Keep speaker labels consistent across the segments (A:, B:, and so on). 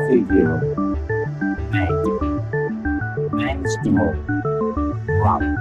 A: Figure. Mate. Men's Duo. Run.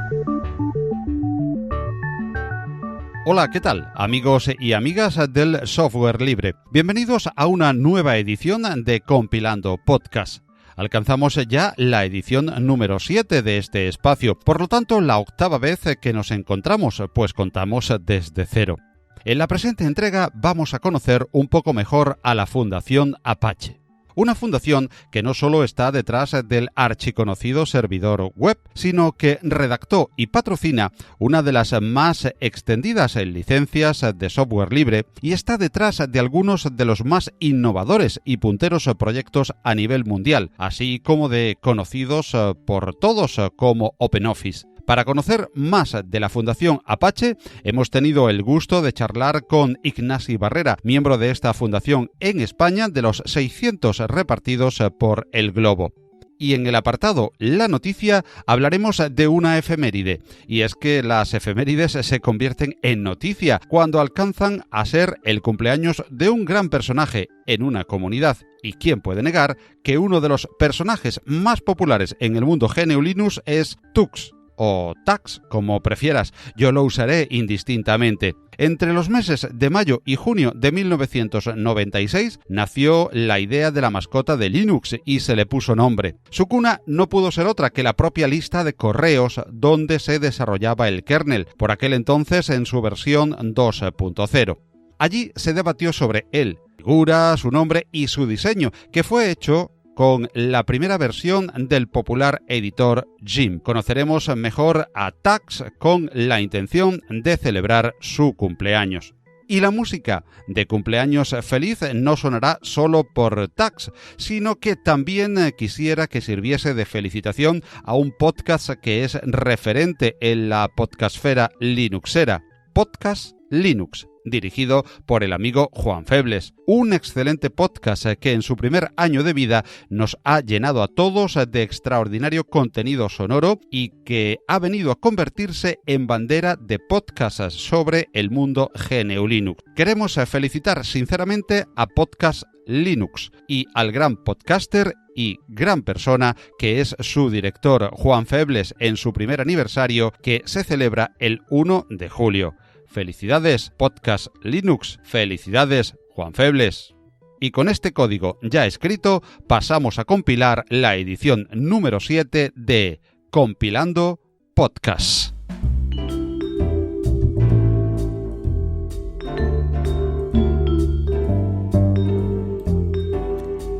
B: Hola, ¿qué tal? Amigos y amigas del software libre. Bienvenidos a una nueva edición de Compilando Podcast. Alcanzamos ya la edición número 7 de este espacio, por lo tanto la octava vez que nos encontramos, pues contamos desde cero. En la presente entrega vamos a conocer un poco mejor a la Fundación Apache. Una fundación que no solo está detrás del archiconocido servidor web, sino que redactó y patrocina una de las más extendidas licencias de software libre y está detrás de algunos de los más innovadores y punteros proyectos a nivel mundial, así como de conocidos por todos como OpenOffice. Para conocer más de la Fundación Apache, hemos tenido el gusto de charlar con Ignasi Barrera, miembro de esta fundación en España, de los 600 repartidos por el globo. Y en el apartado La Noticia hablaremos de una efeméride, y es que las efemérides se convierten en noticia cuando alcanzan a ser el cumpleaños de un gran personaje en una comunidad. ¿Y quién puede negar que uno de los personajes más populares en el mundo GNU Linux es Tux? O Tux, como prefieras, yo lo usaré indistintamente. Entre los meses de mayo y junio de 1996 nació la idea de la mascota de Linux y se le puso nombre. Su cuna no pudo ser otra que la propia lista de correos donde se desarrollaba el kernel, por aquel entonces en su versión 2.0. Allí se debatió sobre él, figura, su nombre y su diseño, que fue hecho con la primera versión del popular editor Jim. Conoceremos mejor a Tux con la intención de celebrar su cumpleaños. Y la música de cumpleaños feliz no sonará solo por Tux, sino que también quisiera que sirviese de felicitación a un podcast que es referente en la podcastfera linuxera, Podcast Linux, dirigido por el amigo Juan Febles. Un excelente podcast que en su primer año de vida nos ha llenado a todos de extraordinario contenido sonoro y que ha venido a convertirse en bandera de podcasts sobre el mundo GNU Linux. Queremos felicitar sinceramente a Podcast Linux y al gran podcaster y gran persona que es su director, Juan Febles, en su primer aniversario que se celebra el 1 de julio. Felicidades, Podcast Linux. Felicidades, Juan Febles. Y con este código ya escrito, pasamos a compilar la edición número 7 de Compilando Podcast.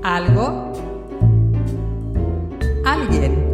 C: Algo, alguien.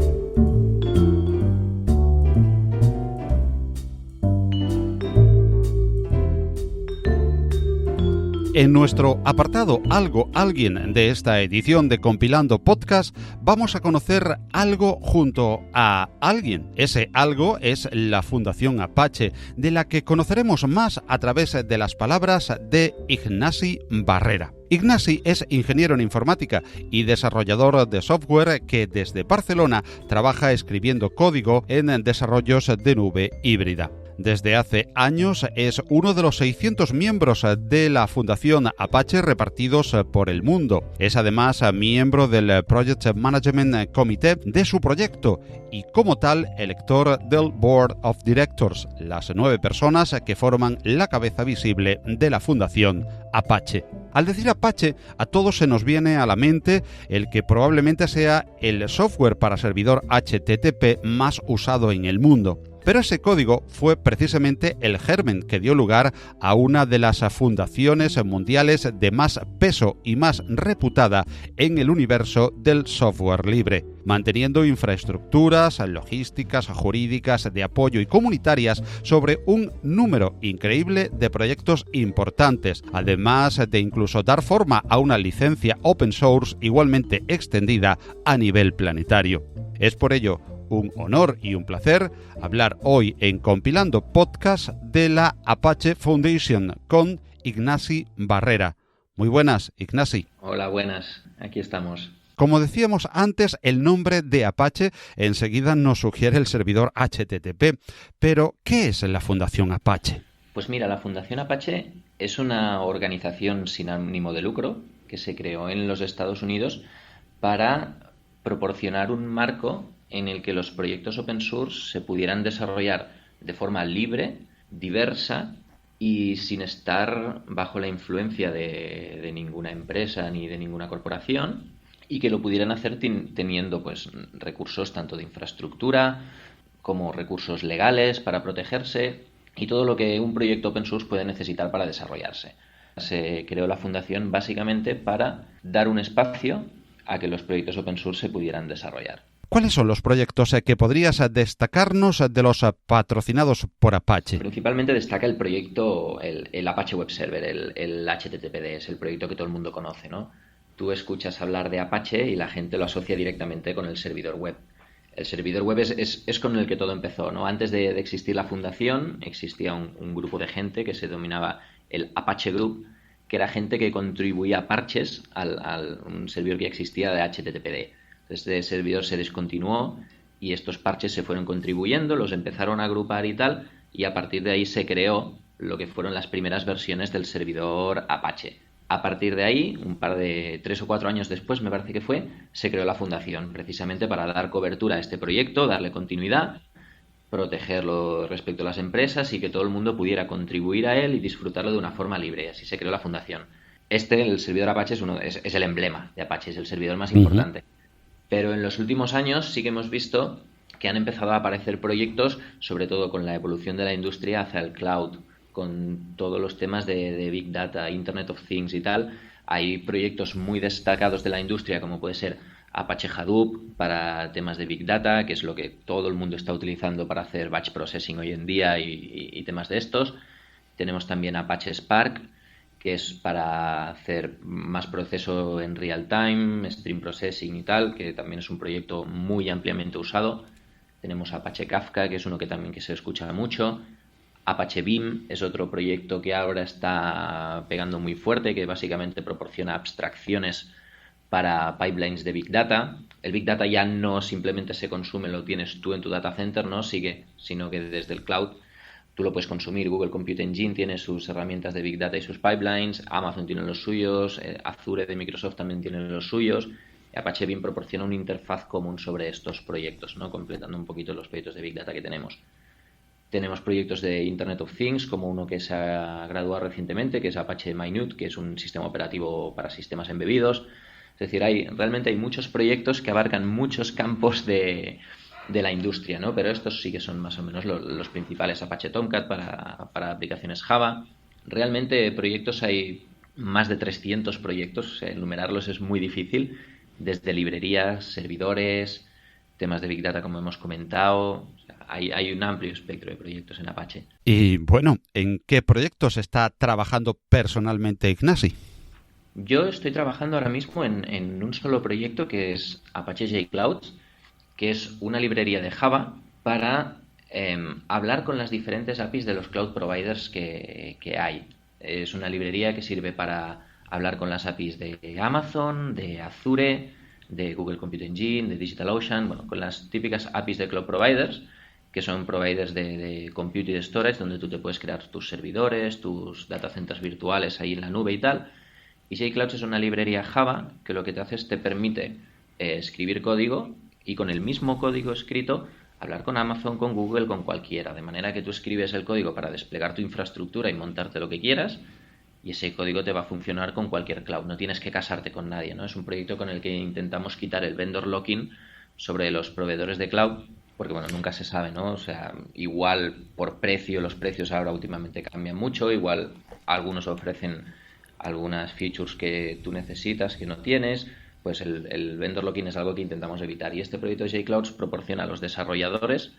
B: En nuestro apartado Algo, Alguien de esta edición de Compilando Podcast, vamos a conocer algo junto a alguien. Ese algo es la Fundación Apache, de la que conoceremos más a través de las palabras de Ignasi Barrera. Ignasi es ingeniero en informática y desarrollador de software que desde Barcelona trabaja escribiendo código en desarrollos de nube híbrida. Desde hace años es uno de los 600 miembros de la Fundación Apache repartidos por el mundo. Es además miembro del Project Management Committee de su proyecto y como tal elector del Board of Directors, las 9 personas que forman la cabeza visible de la Fundación Apache. Al decir Apache, a todos se nos viene a la mente el que probablemente sea el software para servidor HTTP más usado en el mundo. Pero ese código fue precisamente el germen que dio lugar a una de las fundaciones mundiales de más peso y más reputada en el universo del software libre, manteniendo infraestructuras logísticas, jurídicas, de apoyo y comunitarias sobre un número increíble de proyectos importantes, además de incluso dar forma a una licencia open source igualmente extendida a nivel planetario. Es por ello un honor y un placer hablar hoy en Compilando Podcast de la Apache Foundation con Ignasi Barrera. Muy buenas, Ignasi.
D: Hola, buenas. Aquí estamos.
B: Como decíamos antes, el nombre de Apache enseguida nos sugiere el servidor HTTP. Pero, ¿qué es la Fundación Apache?
D: Pues mira, la Fundación Apache es una organización sin ánimo de lucro que se creó en los Estados Unidos para proporcionar un marco en el que los proyectos open source se pudieran desarrollar de forma libre, diversa y sin estar bajo la influencia de ninguna empresa ni de ninguna corporación, y que lo pudieran hacer teniendo pues recursos tanto de infraestructura como recursos legales para protegerse y todo lo que un proyecto open source puede necesitar para desarrollarse. Se creó la fundación básicamente para dar un espacio a que los proyectos open source se pudieran desarrollar.
B: ¿Cuáles son los proyectos que podrías destacarnos de los patrocinados por Apache?
D: Principalmente destaca el proyecto, el Apache Web Server, el HTTPD, es el proyecto que todo el mundo conoce, ¿no? Tú escuchas hablar de Apache y la gente lo asocia directamente con el servidor web. El servidor web es con el que todo empezó, ¿no? Antes de existir la fundación, existía un grupo de gente que se denominaba el Apache Group, que era gente que contribuía parches al un servidor que existía de HTTPD. Este servidor se descontinuó y estos parches se fueron contribuyendo, los empezaron a agrupar y tal, y a partir de ahí se creó lo que fueron las primeras versiones del servidor Apache. A partir de ahí, 3 o 4 años después, me parece que fue, se creó la fundación, precisamente para dar cobertura a este proyecto, darle continuidad, protegerlo respecto a las empresas y que todo el mundo pudiera contribuir a él y disfrutarlo de una forma libre. Así se creó la fundación. El servidor Apache es el emblema de Apache, es el servidor más importante. Pero en los últimos años sí que hemos visto que han empezado a aparecer proyectos, sobre todo con la evolución de la industria hacia el cloud, con todos los temas de Big Data, Internet of Things y tal. Hay proyectos muy destacados de la industria, como puede ser Apache Hadoop para temas de Big Data, que es lo que todo el mundo está utilizando para hacer batch processing hoy en día y temas de estos. Tenemos también Apache Spark, que es para hacer más proceso en real time, stream processing y tal, que también es un proyecto muy ampliamente usado. Tenemos Apache Kafka, que es uno que también se escucha mucho. Apache Beam es otro proyecto que ahora está pegando muy fuerte, que básicamente proporciona abstracciones para pipelines de Big Data. El Big Data ya no simplemente se consume, lo tienes tú en tu data center, ¿no? Sino que desde el cloud tú lo puedes consumir. Google Compute Engine tiene sus herramientas de Big Data y sus pipelines, Amazon tiene los suyos, Azure de Microsoft también tiene los suyos. Apache Beam proporciona una interfaz común sobre estos proyectos, ¿no? Completando un poquito los proyectos de Big Data que tenemos. Tenemos proyectos de Internet of Things, como uno que se ha graduado recientemente, que es Apache Minute, que es un sistema operativo para sistemas embebidos. Es decir, realmente hay muchos proyectos que abarcan muchos campos de la industria, ¿no? Pero estos sí que son más o menos los principales. Apache Tomcat para aplicaciones Java. Realmente proyectos hay más de 300 proyectos, enumerarlos es muy difícil, desde librerías, servidores, temas de Big Data como hemos comentado. Hay un amplio espectro de proyectos en Apache.
B: Y bueno, ¿en qué proyectos está trabajando personalmente Ignasi?
D: Yo estoy trabajando ahora mismo en un solo proyecto que es Apache JClouds, que es una librería de Java para hablar con las diferentes APIs de los cloud providers que hay. Es una librería que sirve para hablar con las APIs de Amazon, de Azure, de Google Compute Engine, de DigitalOcean, bueno, con las típicas APIs de cloud providers, que son providers de compute y de storage, donde tú te puedes crear tus servidores, tus data centers virtuales ahí en la nube y tal. Y JClouds es una librería Java que lo que te hace es te permite escribir código y con el mismo código escrito hablar con Amazon, con Google, con cualquiera. De manera que tú escribes el código para desplegar tu infraestructura y montarte lo que quieras y ese código te va a funcionar con cualquier cloud. No tienes que casarte con nadie, ¿no? Es un proyecto con el que intentamos quitar el vendor lock-in sobre los proveedores de cloud, porque bueno, nunca se sabe, ¿no? O sea, igual por precio, los precios ahora últimamente cambian mucho, igual algunos ofrecen algunas features que tú necesitas que no tienes, pues el vendor lock-in es algo que intentamos evitar. Y este proyecto de JClouds proporciona a los desarrolladores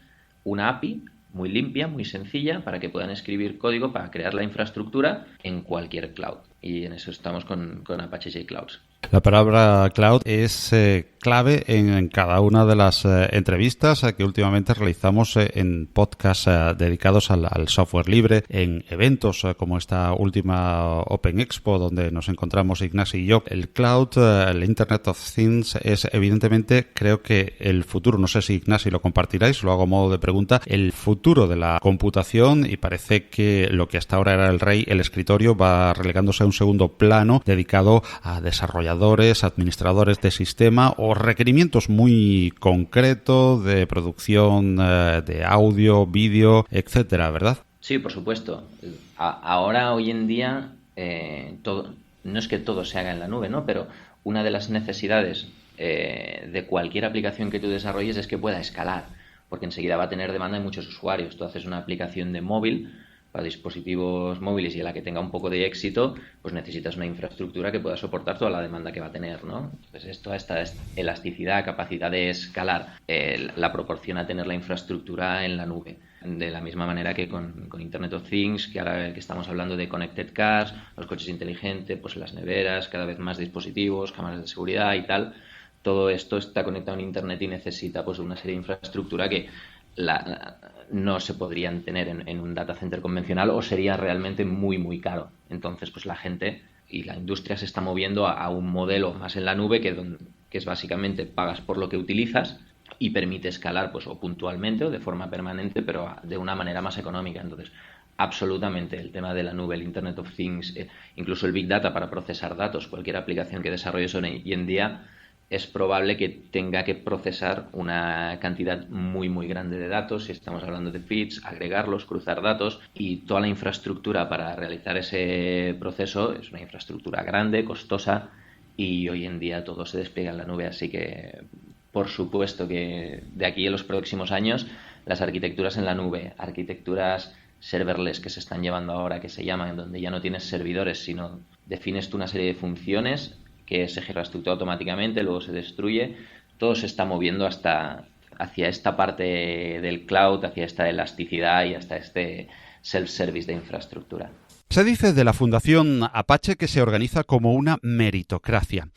D: una API muy limpia, muy sencilla, para que puedan escribir código para crear la infraestructura en cualquier cloud. Y en eso estamos con Apache JClouds.
B: La palabra cloud es clave en cada una de las entrevistas que últimamente realizamos en podcasts dedicados al software libre, en eventos como esta última Open Expo donde nos encontramos Ignasi y yo. El cloud, el Internet of Things es evidentemente, creo que el futuro, no sé si Ignasi lo compartiráis, lo hago a modo de pregunta, el futuro de la computación, y parece que lo que hasta ahora era el rey, el escritorio, va relegándose a un segundo plano dedicado a desarrolladores, administradores de sistema o requerimientos muy concretos de producción de audio, vídeo, etcétera, ¿verdad?
D: Sí, por supuesto. Ahora, hoy en día, todo, no es que todo se haga en la nube, ¿no? Pero una de las necesidades de cualquier aplicación que tú desarrolles es que pueda escalar, porque enseguida va a tener demanda de muchos usuarios. Tú haces una aplicación de móvil para dispositivos móviles y a la que tenga un poco de éxito, pues necesitas una infraestructura que pueda soportar toda la demanda que va a tener, ¿no? Entonces, esta elasticidad, capacidad de escalar, la proporciona tener la infraestructura en la nube. De la misma manera que con Internet of Things, que ahora que estamos hablando de Connected Cars, los coches inteligentes, pues las neveras, cada vez más dispositivos, cámaras de seguridad y tal, todo esto está conectado en Internet y necesita pues una serie de infraestructura que no se podrían tener en un data center convencional o sería realmente muy, muy caro. Entonces, pues la gente y la industria se está moviendo a un modelo más en la nube que es básicamente pagas por lo que utilizas y permite escalar pues o puntualmente o de forma permanente, pero de una manera más económica. Entonces, absolutamente el tema de la nube, el Internet of Things, incluso el Big Data para procesar datos, cualquier aplicación que desarrolles hoy en día, es probable que tenga que procesar una cantidad muy muy grande de datos, si estamos hablando de feeds, agregarlos, cruzar datos, y toda la infraestructura para realizar ese proceso es una infraestructura grande, costosa, y hoy en día todo se despliega en la nube, así que por supuesto que de aquí a los próximos años las arquitecturas en la nube, arquitecturas serverless que se están llevando ahora, que se llaman, donde ya no tienes servidores, sino defines tú una serie de funciones que se ejecuta automáticamente, luego se destruye, todo se está moviendo hacia esta parte del cloud, hacia esta elasticidad y hasta este self-service de infraestructura.
B: Se dice de la Fundación Apache que se organiza como una meritocracia.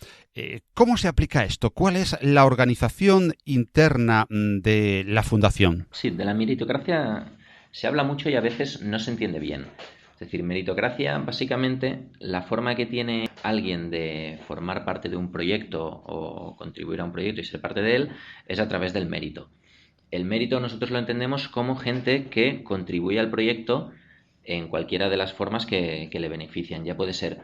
B: ¿Cómo se aplica esto? ¿Cuál es la organización interna de la Fundación?
D: Sí, de la meritocracia se habla mucho y a veces no se entiende bien. Es decir, meritocracia, básicamente, la forma que tiene alguien de formar parte de un proyecto o contribuir a un proyecto y ser parte de él es a través del mérito. El mérito nosotros lo entendemos como gente que contribuye al proyecto en cualquiera de las formas que le benefician. Ya puede ser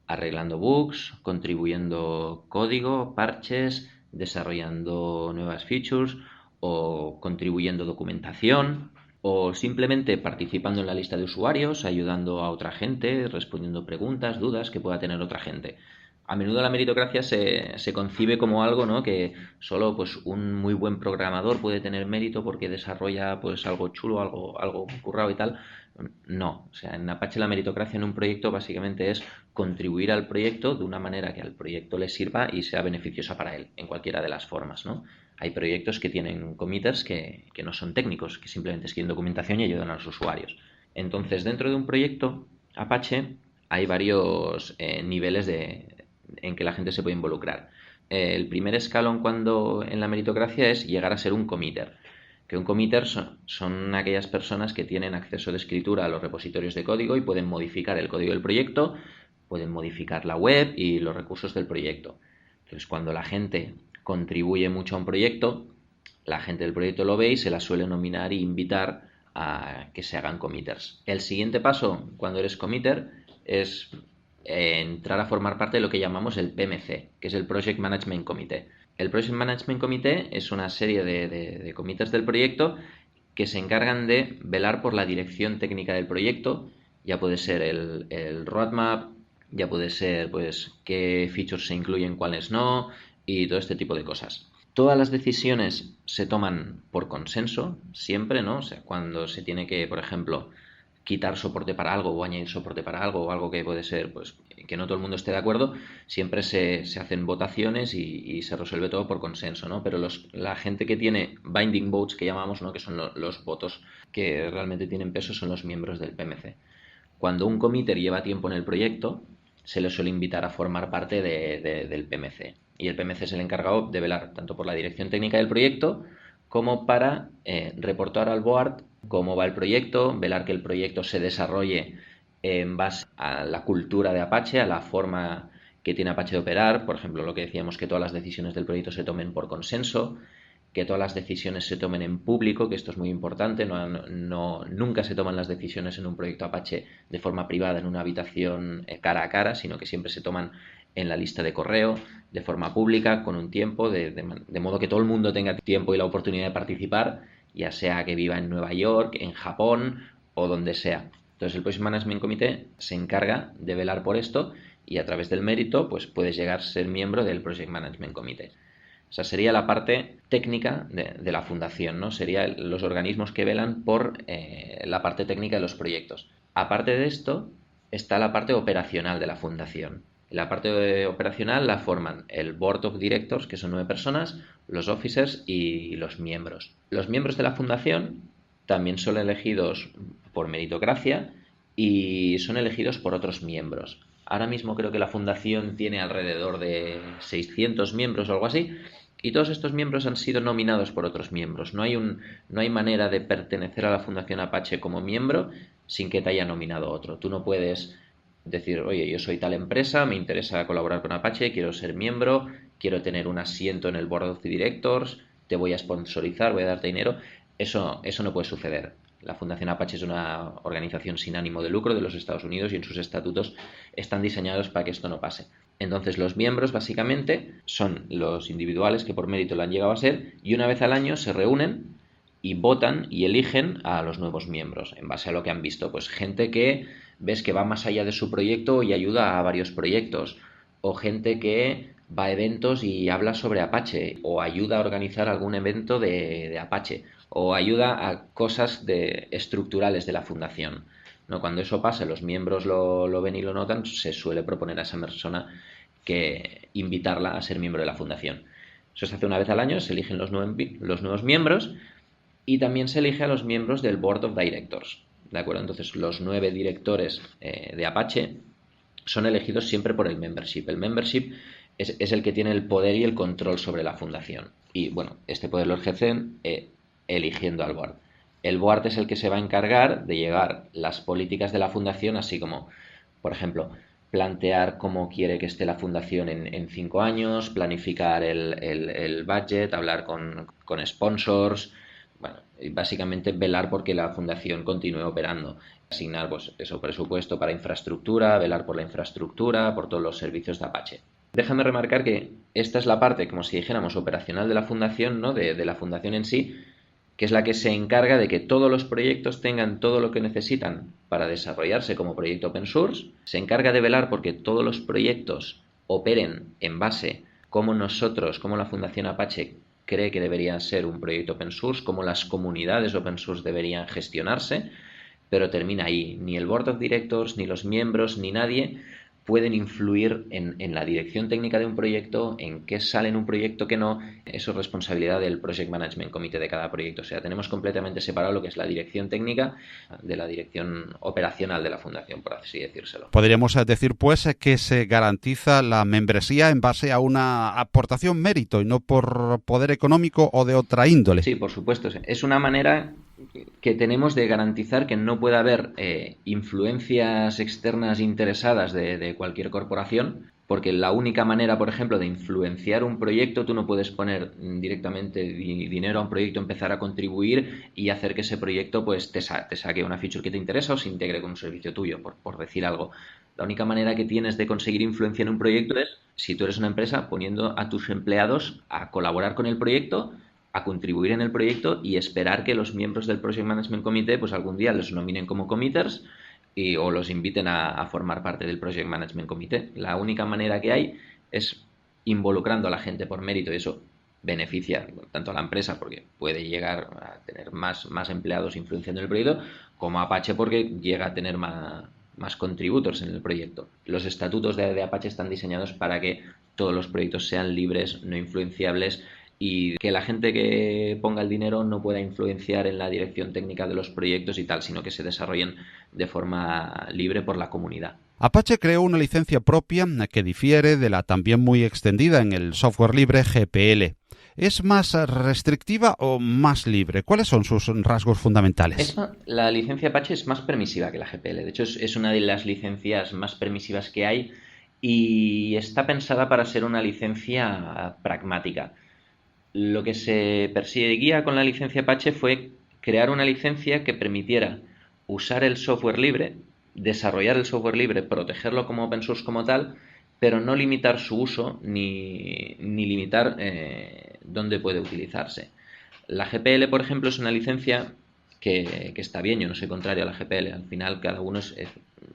D: arreglando bugs, contribuyendo código, parches, desarrollando nuevas features o contribuyendo documentación, o simplemente participando en la lista de usuarios, ayudando a otra gente, respondiendo preguntas, dudas que pueda tener otra gente. A menudo la meritocracia se concibe como algo, ¿no?, que solo pues un muy buen programador puede tener mérito porque desarrolla pues algo chulo, algo currado y tal. No, o sea, en Apache la meritocracia en un proyecto básicamente es contribuir al proyecto de una manera que al proyecto le sirva y sea beneficiosa para él, en cualquiera de las formas, ¿no? Hay proyectos que tienen committers que no son técnicos, que simplemente escriben documentación y ayudan a los usuarios. Entonces, dentro de un proyecto Apache hay varios niveles en que la gente se puede involucrar. El primer escalón en la meritocracia es llegar a ser un committer. Que un committer son aquellas personas que tienen acceso de escritura a los repositorios de código y pueden modificar el código del proyecto, pueden modificar la web y los recursos del proyecto. Entonces, cuando la gente contribuye mucho a un proyecto, la gente del proyecto lo ve y se la suele nominar e invitar a que se hagan committers. El siguiente paso, cuando eres committer, es entrar a formar parte de lo que llamamos el PMC, que es el Project Management Committee. El Project Management Committee es una serie de committers del proyecto que se encargan de velar por la dirección técnica del proyecto. Ya puede ser el roadmap, ya puede ser pues qué features se incluyen, cuáles no, y todo este tipo de cosas. Todas las decisiones se toman por consenso, siempre, ¿no? O sea, cuando se tiene que, por ejemplo, quitar soporte para algo o añadir soporte para algo o algo que puede ser, pues, que no todo el mundo esté de acuerdo, siempre se hacen votaciones y se resuelve todo por consenso, ¿no? Pero la gente que tiene binding votes, que llamamos, ¿no?, que son los votos que realmente tienen peso, son los miembros del PMC. Cuando un committer lleva tiempo en el proyecto, se les suele invitar a formar parte del PMC. Y el PMC es el encargado de velar tanto por la dirección técnica del proyecto como para reportar al board cómo va el proyecto, velar que el proyecto se desarrolle en base a la cultura de Apache, a la forma que tiene Apache de operar. Por ejemplo, lo que decíamos, que todas las decisiones del proyecto se tomen por consenso, que todas las decisiones se tomen en público, que esto es muy importante. Nunca se toman las decisiones en un proyecto Apache de forma privada en una habitación cara a cara, sino que siempre se toman en la lista de correo, de forma pública, con un tiempo, de modo que todo el mundo tenga tiempo y la oportunidad de participar, ya sea que viva en Nueva York, en Japón o donde sea. Entonces el Project Management Committee se encarga de velar por esto y a través del mérito pues puedes llegar a ser miembro del Project Management Committee. O sea, sería la parte técnica de la fundación, ¿no? Serían los organismos que velan por la parte técnica de los proyectos. Aparte de esto, está la parte operacional de la fundación. La parte operacional la forman el Board of Directors, que son 9 personas, los officers y los miembros. Los miembros de la fundación también son elegidos por meritocracia y son elegidos por otros miembros. Ahora mismo creo que la fundación tiene alrededor de 600 miembros o algo así, y todos estos miembros han sido nominados por otros miembros. No hay manera de pertenecer a la Fundación Apache como miembro sin que te haya nominado otro. Tú no puedes decir, oye, yo soy tal empresa, me interesa colaborar con Apache, quiero ser miembro, quiero tener un asiento en el Board of Directors, te voy a sponsorizar, voy a darte dinero. Eso no puede suceder. La Fundación Apache es una organización sin ánimo de lucro de los Estados Unidos y en sus estatutos están diseñados para que esto no pase. Entonces los miembros básicamente son los individuales que por mérito lo han llegado a ser, y una vez al año se reúnen y votan y eligen a los nuevos miembros en base a lo que han visto. Pues gente que ves que va más allá de su proyecto y ayuda a varios proyectos, o gente que va a eventos y habla sobre Apache, o ayuda a organizar algún evento de Apache, o ayuda a cosas estructurales de la fundación, ¿no? Cuando eso pasa, los miembros lo ven y lo notan, se suele proponer a esa persona que invitarla a ser miembro de la fundación. Eso se hace una vez al año, se eligen los nuevos miembros y también se elige a los miembros del Board of Directors, ¿de acuerdo? Entonces los 9 directores de Apache son elegidos siempre por el membership. El membership es el que tiene el poder y el control sobre la fundación. Y bueno, este poder lo ejercen eligiendo al board. El board es el que se va a encargar de llevar las políticas de la fundación, así como, por ejemplo, plantear cómo quiere que esté la fundación en 5 años, planificar el budget, hablar con sponsors, bueno, y básicamente velar porque la fundación continúe operando. Asignar pues eso, presupuesto para infraestructura, velar por la infraestructura, por todos los servicios de Apache. Déjame remarcar que esta es la parte, como si dijéramos, operacional de la fundación, ¿no? De la fundación en sí, que es la que se encarga de que todos los proyectos tengan todo lo que necesitan para desarrollarse como proyecto open source. Se encarga de velar porque todos los proyectos operen en base como la Fundación Apache cree que debería ser un proyecto open source, cómo las comunidades open source deberían gestionarse, pero termina ahí. Ni el Board of Directors, ni los miembros, ni nadie pueden influir en la dirección técnica de un proyecto, en qué sale en un proyecto, qué no. Eso es responsabilidad del Project Management Committee de cada proyecto. O sea, tenemos completamente separado lo que es la dirección técnica de la dirección operacional de la fundación, por así decírselo.
B: Podríamos decir, pues, que se garantiza la membresía en base a una aportación mérito y no por poder económico o de otra índole.
D: Sí, por supuesto. Es una manera que tenemos de garantizar que no pueda haber influencias externas interesadas de cualquier corporación, porque la única manera, por ejemplo, de influenciar un proyecto, tú no puedes poner directamente dinero a un proyecto, empezar a contribuir y hacer que ese proyecto pues te saque una feature que te interesa o se integre con un servicio tuyo, por decir algo. La única manera que tienes de conseguir influencia en un proyecto es, si tú eres una empresa, poniendo a tus empleados a colaborar con el proyecto, a contribuir en el proyecto y esperar que los miembros del Project Management Committee pues algún día los nominen como committers o los inviten a formar parte del Project Management Committee. La única manera que hay es involucrando a la gente por mérito, y eso beneficia tanto a la empresa porque puede llegar a tener más empleados influenciando en el proyecto, como a Apache porque llega a tener más contributors en el proyecto. Los estatutos de Apache están diseñados para que todos los proyectos sean libres, no influenciables y que la gente que ponga el dinero no pueda influenciar en la dirección técnica de los proyectos y tal, sino que se desarrollen de forma libre por la comunidad.
B: Apache creó una licencia propia que difiere de la también muy extendida en el software libre GPL. ¿Es más restrictiva o más libre? ¿Cuáles son sus rasgos fundamentales?
D: La licencia Apache es más permisiva que la GPL. De hecho, es una de las licencias más permisivas que hay y está pensada para ser una licencia pragmática. Lo que se perseguía con la licencia Apache fue crear una licencia que permitiera usar el software libre, desarrollar el software libre, protegerlo como open source como tal, pero no limitar su uso ni limitar dónde puede utilizarse. La GPL, por ejemplo, es una licencia que está bien, yo no soy contrario a la GPL. Al final, cada uno es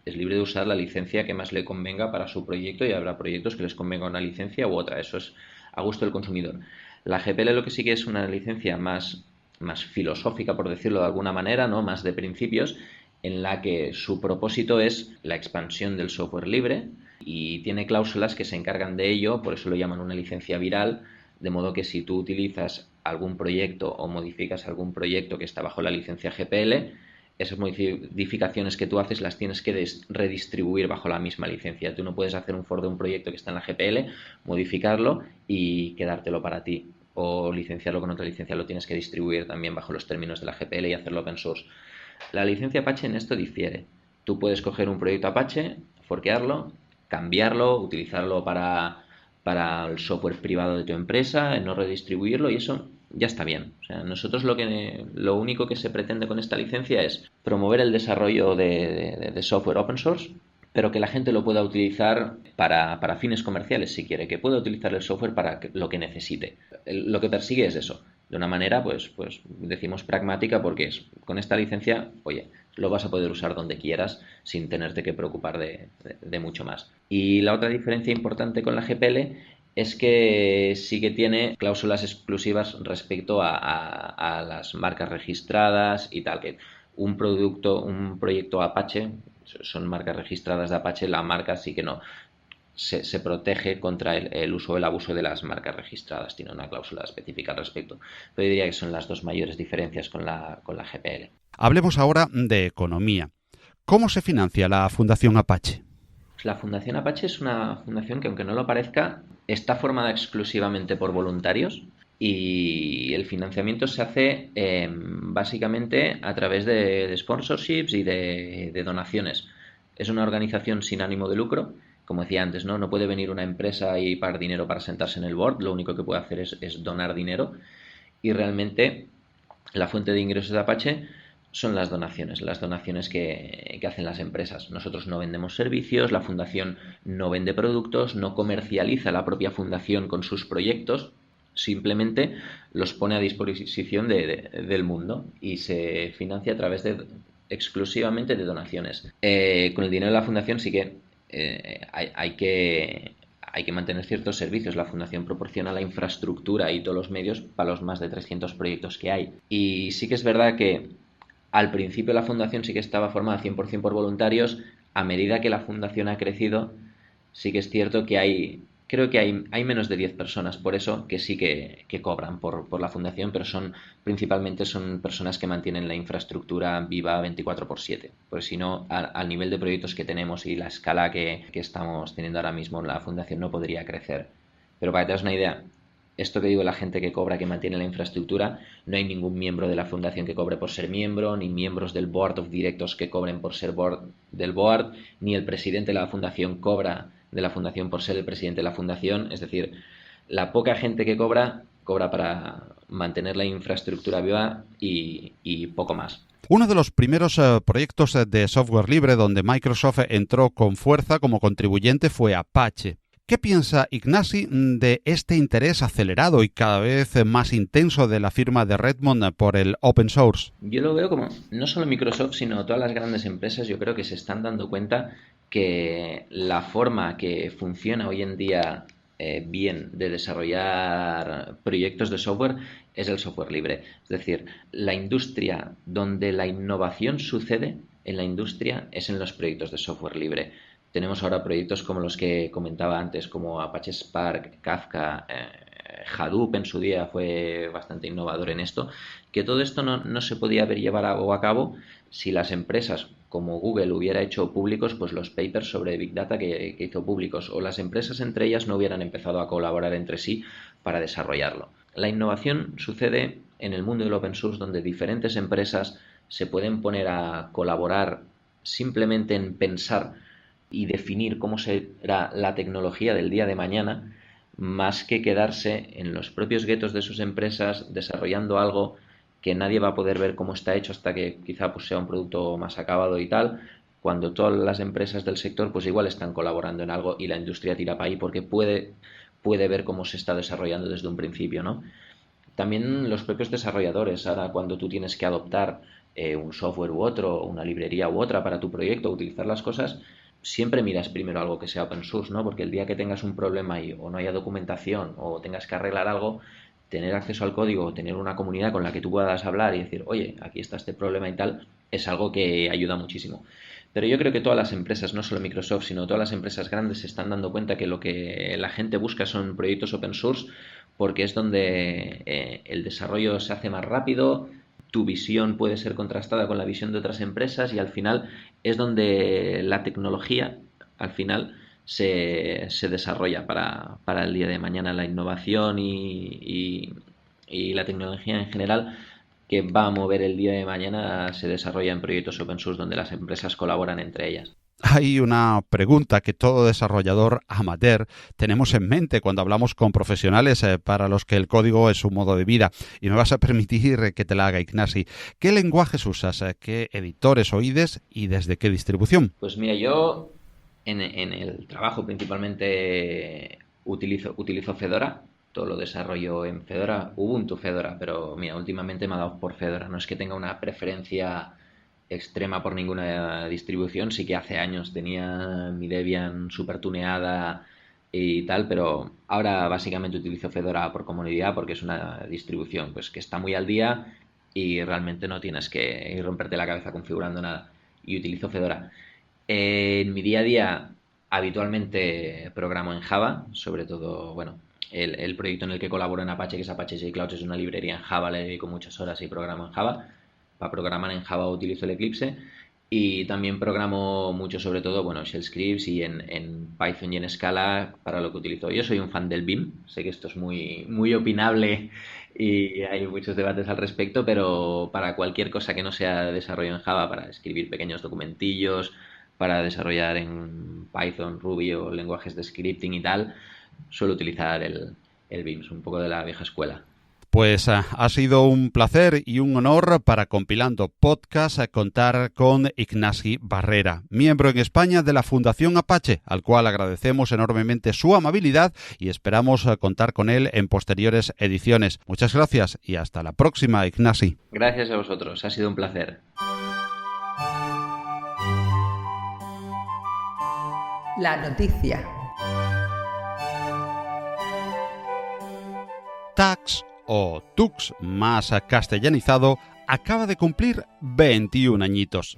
D: libre de usar la licencia que más le convenga para su proyecto y habrá proyectos que les convenga una licencia u otra. Eso es a gusto del consumidor. La GPL lo que sí que es una licencia más filosófica, por decirlo de alguna manera, ¿no? Más de principios, en la que su propósito es la expansión del software libre y tiene cláusulas que se encargan de ello, por eso lo llaman una licencia viral, de modo que si tú utilizas algún proyecto o modificas algún proyecto que está bajo la licencia GPL, esas modificaciones que tú haces las tienes que redistribuir bajo la misma licencia. Tú no puedes hacer un for de un proyecto que está en la GPL, modificarlo y quedártelo para ti. O licenciarlo con otra licencia, lo tienes que distribuir también bajo los términos de la GPL y hacerlo open source. La licencia Apache en esto difiere. Tú puedes coger un proyecto Apache, forkearlo, cambiarlo, utilizarlo para el software privado de tu empresa, no redistribuirlo y eso ya está bien. O sea, nosotros lo único que se pretende con esta licencia es promover el desarrollo de software open source, pero que la gente lo pueda utilizar para fines comerciales si quiere, que pueda utilizar el software para lo que necesite. Lo que persigue es eso, de una manera, pues decimos pragmática, porque con esta licencia, oye, lo vas a poder usar donde quieras sin tenerte que preocupar de mucho más. Y la otra diferencia importante con la GPL es que sí que tiene cláusulas exclusivas respecto a las marcas registradas y tal, que un proyecto Apache, son marcas registradas de Apache, la marca sí que no se protege contra el uso o el abuso de las marcas registradas, tiene una cláusula específica al respecto. Pero yo diría que son las dos mayores diferencias con la GPL.
B: Hablemos ahora de economía. ¿Cómo se financia la Fundación Apache?
D: La Fundación Apache es una fundación que, aunque no lo parezca, está formada exclusivamente por voluntarios y el financiamiento se hace básicamente a través de sponsorships y de donaciones. Es una organización sin ánimo de lucro. Como decía antes, no puede venir una empresa y pagar dinero para sentarse en el board, lo único que puede hacer es donar dinero y realmente la fuente de ingresos de Apache son las donaciones que hacen las empresas. Nosotros no vendemos servicios, la fundación no vende productos, no comercializa la propia fundación con sus proyectos, simplemente los pone a disposición del mundo y se financia a través exclusivamente de donaciones. Con el dinero de la fundación sí que hay que mantener ciertos servicios. La fundación proporciona la infraestructura y todos los medios para los más de 300 proyectos que hay. Y sí que es verdad que al principio la fundación sí que estaba formada 100% por voluntarios. A medida que la fundación ha crecido, sí que es cierto que creo que hay menos de 10 personas, por eso que sí que cobran por la fundación, pero principalmente son personas que mantienen la infraestructura viva 24/7. Pues si no, al nivel de proyectos que tenemos y la escala que estamos teniendo ahora mismo, la fundación no podría crecer. Pero para que te das una idea, esto que digo, la gente que cobra, que mantiene la infraestructura, no hay ningún miembro de la fundación que cobre por ser miembro, ni miembros del Board of Directors que cobren por ser del board, ni el presidente de la fundación cobra de la fundación por ser el presidente de la fundación. Es decir, la poca gente que cobra para mantener la infraestructura viva y poco más.
B: Uno de los primeros proyectos de software libre donde Microsoft entró con fuerza como contribuyente fue Apache. ¿Qué piensa Ignasi de este interés acelerado y cada vez más intenso de la firma de Redmond por el open source?
D: Yo lo veo como no solo Microsoft, sino todas las grandes empresas. Yo creo que se están dando cuenta que la forma que funciona hoy en día bien de desarrollar proyectos de software es el software libre. Es decir, la industria donde la innovación sucede en la industria es en los proyectos de software libre. Tenemos ahora proyectos como los que comentaba antes, como Apache Spark, Kafka, Hadoop en su día fue bastante innovador en esto, que todo esto no se podía haber llevado a cabo si las empresas como Google hubiera hecho públicos pues los papers sobre Big Data que hizo públicos, o las empresas entre ellas no hubieran empezado a colaborar entre sí para desarrollarlo. La innovación sucede en el mundo del open source, donde diferentes empresas se pueden poner a colaborar simplemente en pensar y definir cómo será la tecnología del día de mañana, más que quedarse en los propios guetos de sus empresas desarrollando algo que nadie va a poder ver cómo está hecho hasta que quizá pues sea un producto más acabado y tal, cuando todas las empresas del sector pues igual están colaborando en algo y la industria tira para ahí porque puede ver cómo se está desarrollando desde un principio, ¿no? También los propios desarrolladores, ahora cuando tú tienes que adoptar un software u otro, una librería u otra para tu proyecto, utilizar las cosas, siempre miras primero algo que sea open source, ¿no? Porque el día que tengas un problema ahí o no haya documentación o tengas que arreglar algo, tener acceso al código, tener una comunidad con la que tú puedas hablar y decir, oye, aquí está este problema y tal, es algo que ayuda muchísimo. Pero yo creo que todas las empresas, no solo Microsoft, sino todas las empresas grandes se están dando cuenta que lo que la gente busca son proyectos open source, porque es donde el desarrollo se hace más rápido, tu visión puede ser contrastada con la visión de otras empresas y al final es donde la tecnología, al final, se desarrolla para el día de mañana. La innovación y la tecnología en general que va a mover el día de mañana se desarrolla en proyectos open source donde las empresas colaboran entre ellas.
B: Hay una pregunta que todo desarrollador amateur tenemos en mente cuando hablamos con profesionales para los que el código es un modo de vida, y me vas a permitir que te la haga, Ignasi. ¿Qué lenguajes usas? ¿Qué editores oídes y desde qué distribución?
D: Pues mira, yo en el trabajo principalmente utilizo Fedora. Todo lo desarrollo en Fedora, Ubuntu Fedora, pero mira, últimamente me ha dado por Fedora. No es que tenga una preferencia extrema por ninguna distribución, sí que hace años tenía mi Debian súper tuneada y tal, pero ahora básicamente utilizo Fedora por comodidad porque es una distribución pues que está muy al día y realmente no tienes que romperte la cabeza configurando nada, y utilizo Fedora. En mi día a día habitualmente programo en Java, sobre todo, bueno, el proyecto en el que colaboro en Apache, que es Apache JClouds, es una librería en Java, le dedico muchas horas y programo en Java. Para programar en Java utilizo el Eclipse y también programo mucho, sobre todo, bueno, shell scripts, y en Python y en Scala para lo que utilizo. Yo soy un fan del Vim, sé que esto es muy, muy opinable y hay muchos debates al respecto, pero para cualquier cosa que no sea desarrollo en Java, para escribir pequeños documentillos, para desarrollar en Python, Ruby o lenguajes de scripting y tal, suelo utilizar el Vim, es un poco de la vieja escuela.
B: Pues ha sido un placer y un honor para Compilando Podcast contar con Ignasi Barrera, miembro en España de la Fundación Apache, al cual agradecemos enormemente su amabilidad y esperamos contar con él en posteriores ediciones. Muchas gracias y hasta la próxima, Ignasi.
D: Gracias a vosotros, ha sido un placer.
C: La noticia.
B: Tux o Tux más castellanizado acaba de cumplir 21 añitos.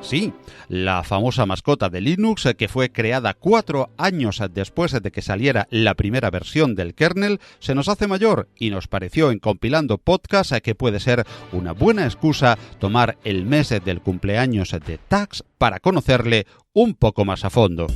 B: Sí, la famosa mascota de Linux, que fue creada 4 años después de que saliera la primera versión del kernel, se nos hace mayor y nos pareció en Compilando Podcast que puede ser una buena excusa tomar el mes del cumpleaños de Tux para conocerle un poco más a fondo.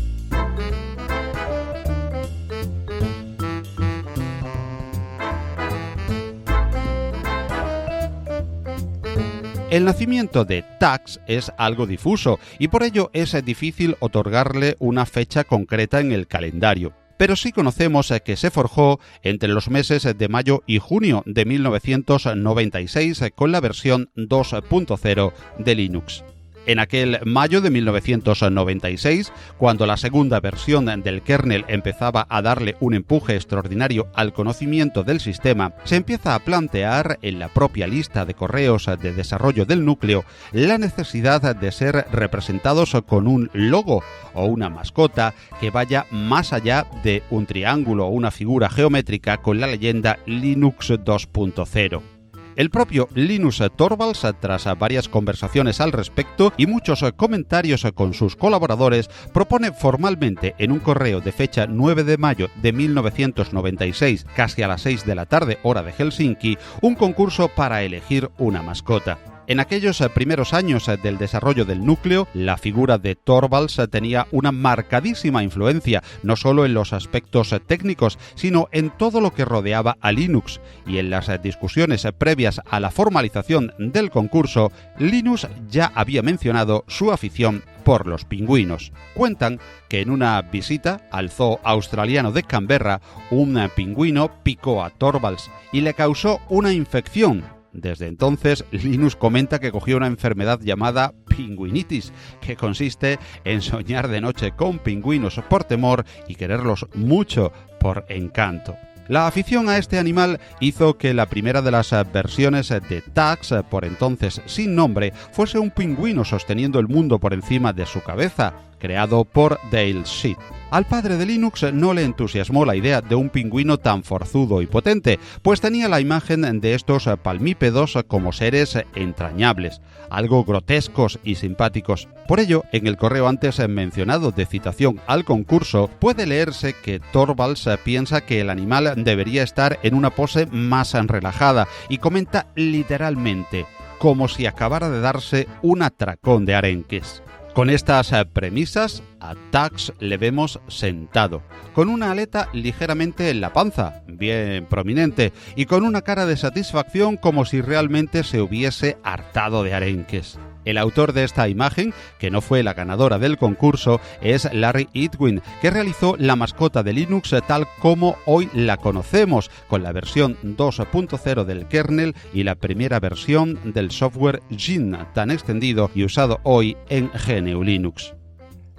B: El nacimiento de Tux es algo difuso y por ello es difícil otorgarle una fecha concreta en el calendario. Pero sí conocemos que se forjó entre los meses de mayo y junio de 1996 con la versión 2.0 de Linux. En aquel mayo de 1996, cuando la segunda versión del kernel empezaba a darle un empuje extraordinario al conocimiento del sistema, se empieza a plantear en la propia lista de correos de desarrollo del núcleo la necesidad de ser representados con un logo o una mascota que vaya más allá de un triángulo o una figura geométrica con la leyenda Linux 2.0. El propio Linus Torvalds, tras varias conversaciones al respecto y muchos comentarios con sus colaboradores, propone formalmente en un correo de fecha 9 de mayo de 1996, casi a las 6 de la tarde, hora de Helsinki, un concurso para elegir una mascota. En aquellos primeros años del desarrollo del núcleo, la figura de Torvalds tenía una marcadísima influencia, no solo en los aspectos técnicos, sino en todo lo que rodeaba a Linux. Y en las discusiones previas a la formalización del concurso, Linus ya había mencionado su afición por los pingüinos. Cuentan que en una visita al zoo australiano de Canberra, un pingüino picó a Torvalds y le causó una infección. Desde entonces, Linus comenta que cogió una enfermedad llamada pingüinitis, que consiste en soñar de noche con pingüinos por temor y quererlos mucho por encanto. La afición a este animal hizo que la primera de las versiones de Tags, por entonces sin nombre, fuese un pingüino sosteniendo el mundo por encima de su cabeza, creado por Dale Sheet. Al padre de Linux no le entusiasmó la idea de un pingüino tan forzudo y potente, pues tenía la imagen de estos palmípedos como seres entrañables, algo grotescos y simpáticos. Por ello, en el correo antes mencionado de citación al concurso, puede leerse que Torvalds piensa que el animal debería estar en una pose más relajada y comenta literalmente, como si acabara de darse un atracón de arenques. Con estas premisas, a Tags le vemos sentado, con una aleta ligeramente en la panza, bien prominente, y con una cara de satisfacción como si realmente se hubiese hartado de arenques. El autor de esta imagen, que no fue la ganadora del concurso, es Larry Edwin, que realizó la mascota de Linux tal como hoy la conocemos, con la versión 2.0 del kernel y la primera versión del software Gin, tan extendido y usado hoy en GNU Linux.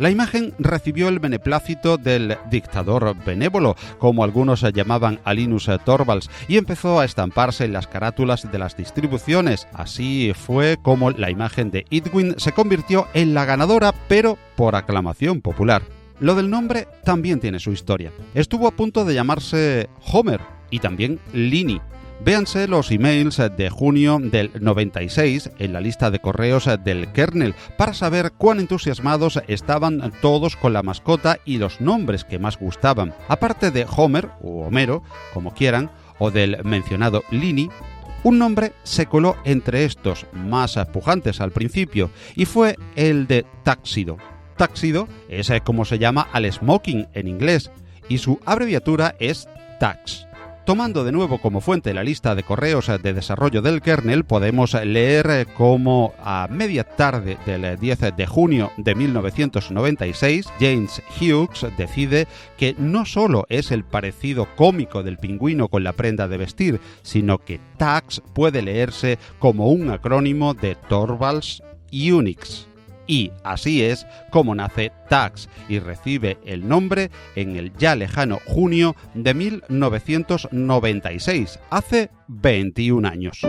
B: La imagen recibió el beneplácito del dictador benévolo, como algunos llamaban a Linus Torvalds, y empezó a estamparse en las carátulas de las distribuciones. Así fue como la imagen de Edwin se convirtió en la ganadora, pero por aclamación popular. Lo del nombre también tiene su historia. Estuvo a punto de llamarse Homer y también Lini. Véanse los emails de junio del 96 en la lista de correos del kernel para saber cuán entusiasmados estaban todos con la mascota y los nombres que más gustaban. Aparte de Homer, o Homero, como quieran, o del mencionado Lini, un nombre se coló entre estos, más pujantes al principio, y fue el de Tuxedo. Tuxedo es como se llama al smoking en inglés, y su abreviatura es Tags. Tomando de nuevo como fuente la lista de correos de desarrollo del kernel, podemos leer cómo a media tarde del 10 de junio de 1996, James Hughes decide que no solo es el parecido cómico del pingüino con la prenda de vestir, sino que Tags puede leerse como un acrónimo de Torvalds Unix. Y así es como nace Tags y recibe el nombre en el ya lejano junio de 1996, hace 21 años.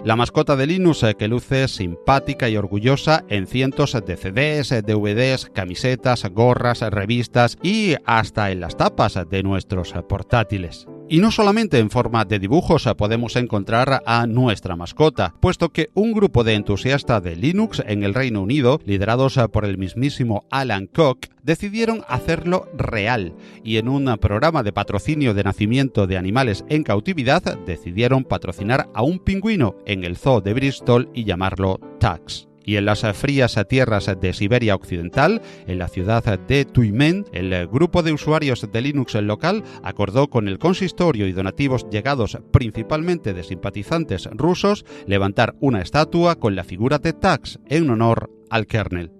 B: La mascota de Linux que luce simpática y orgullosa en cientos de CDs, DVDs, camisetas, gorras, revistas y hasta en las tapas de nuestros portátiles. Y no solamente en forma de dibujos podemos encontrar a nuestra mascota, puesto que un grupo de entusiastas de Linux en el Reino Unido, liderados por el mismísimo Alan Cook, decidieron hacerlo real y en un programa de patrocinio de nacimiento de animales en cautividad decidieron patrocinar a un pingüino en el zoo de Bristol y llamarlo Tags. Y en las frías tierras de Siberia Occidental, en la ciudad de Tyumen, el grupo de usuarios de Linux local acordó con el consistorio y donativos llegados principalmente de simpatizantes rusos levantar una estatua con la figura de Tags en honor al kernel.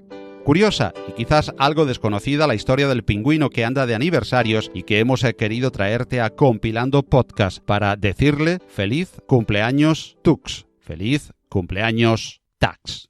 B: Curiosa y quizás algo desconocida la historia del pingüino que anda de aniversarios y que hemos querido traerte a Compilando Podcast para decirle feliz cumpleaños Tux, feliz cumpleaños Tax.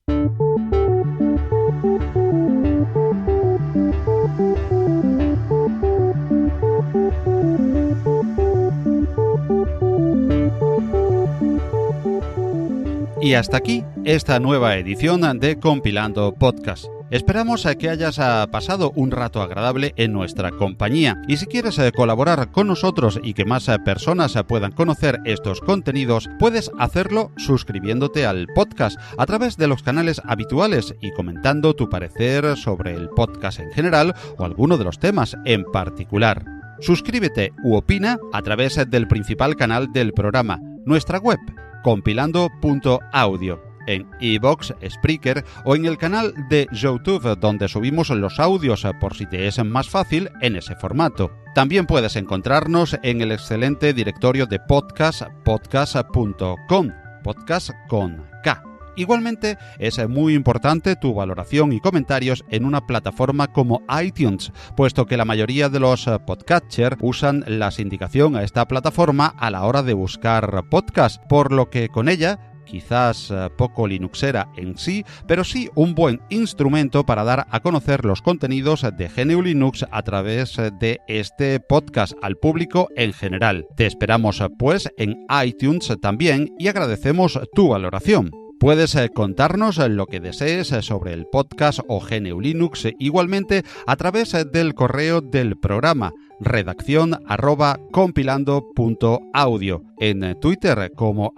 B: Y hasta aquí esta nueva edición de Compilando Podcast. Esperamos que hayas pasado un rato agradable en nuestra compañía y si quieres colaborar con nosotros y que más personas puedan conocer estos contenidos, puedes hacerlo suscribiéndote al podcast a través de los canales habituales y comentando tu parecer sobre el podcast en general o alguno de los temas en particular. Suscríbete u opina a través del principal canal del programa, nuestra web, compilando.audio, en iVoox, Spreaker o en el canal de YouTube donde subimos los audios por si te es más fácil en ese formato. También puedes encontrarnos en el excelente directorio de podcast, podcast.com, podcast con K. Igualmente, es muy importante tu valoración y comentarios en una plataforma como iTunes, puesto que la mayoría de los podcatchers usan la sindicación a esta plataforma a la hora de buscar podcast, por lo que con ella, quizás poco linuxera en sí, pero sí un buen instrumento para dar a conocer los contenidos de GNU Linux a través de este podcast al público en general. Te esperamos pues en iTunes también y agradecemos tu valoración. Puedes contarnos lo que desees sobre el podcast o GNU Linux igualmente a través del correo del programa redacción@compilando.audio, en Twitter como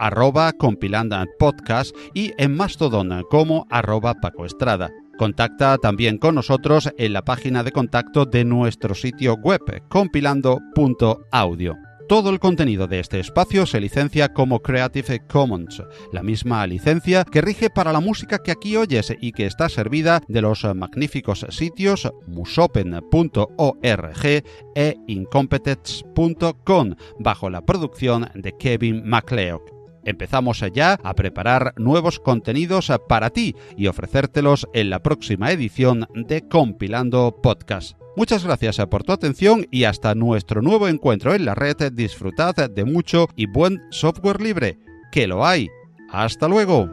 B: @compilandopodcast y en Mastodon como @PacoEstrada. Contacta también con nosotros en la página de contacto de nuestro sitio web compilando.audio. Todo el contenido de este espacio se licencia como Creative Commons, la misma licencia que rige para la música que aquí oyes y que está servida de los magníficos sitios musopen.org e incompetech.com bajo la producción de Kevin MacLeod. Empezamos ya a preparar nuevos contenidos para ti y ofrecértelos en la próxima edición de Compilando Podcast. Muchas gracias por tu atención y hasta nuestro nuevo encuentro en la red. Disfrutad de mucho y buen software libre, que lo hay. ¡Hasta luego!